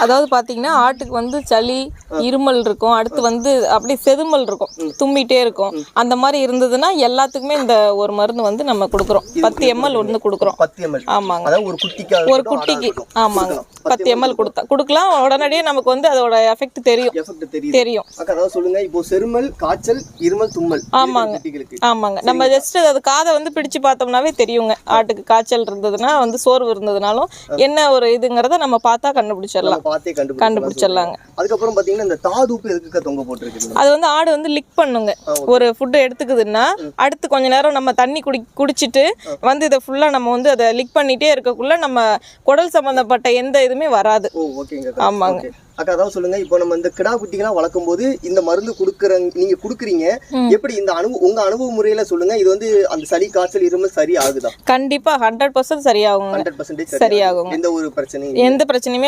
அதாவது பாத்தீங்கன்னா ஆட்டுக்கு வந்து சளி இருமல் இருக்கும், அடுத்து வந்து அப்படியே செதுமல் இருக்கும், தும்மிட்டே இருக்கும். அந்த மாதிரி இருந்ததுன்னா எல்லாத்துக்குமே இந்த ஒரு மருந்து வந்து நம்ம கொடுக்குறோம். 10 ml வந்து கொடுக்குறோம். 10 ml. ஆமாங்க, அதாவது ஒரு குட்டிக்கு ஆமாங்க 10 ml கொடுக்கலாம். உடனடியே நமக்கு வந்து அதோட எஃபெக்ட் தெரியும். அதாவது சொல்லுங்க, இப்போ செருமல், காய்ச்சல், இருமல், தும்மல். ஆமாங்க, நம்ம ஜஸ்ட் அது காதை வந்து பிடிச்சு பார்த்தோம்னாவே தெரியுங்க. ஆட்டுக்கு காய்ச்சல் இருந்ததுன்னா வந்து சோர்வு இருந்ததுனாலும் என்ன ஒரு இதுங்கிறத நம்ம பார்த்தா கண்டுபிடிச்சிடலாங்க. அதுக்கப்புறம் பாத்தீங்கன்னா இந்த தாதூப்பு எதுக்கு தொங்க போட்டுருக்கு? அது வந்து ஆடு வந்து லிக் பண்ணுங்க. ஒரு ஃபுட் எடுத்துக்குதுன்னா அடுத்து கொஞ்ச நேரம் நம்ம தண்ணி குடிச்சிட்டு வந்து இதை ஃபுல்லா நம்ம வந்து அதை லிக் பண்ணிட்டே இருக்கக்குள்ள நம்ம குடல் சம்பந்தப்பட்ட எந்த இதுவுமே வராது. ஆமாங்க. அக்கா, அதாவது சொல்லுங்க, இப்போ நம்ம இந்த கிடா குட்டிகள்லாம் வளர்க்கும் போது இந்த மருந்து நீங்க குடுக்குறீங்க, எப்படி இந்த உங்க அனுபவ முறையில சொல்லுங்க, இது வந்து அந்த சளி, காய்ச்சல், இருமல் சரி ஆகுதா? கண்டிப்பா 100% சரியாகும். 100% சரியாகும். எந்த பிரச்சனையுமே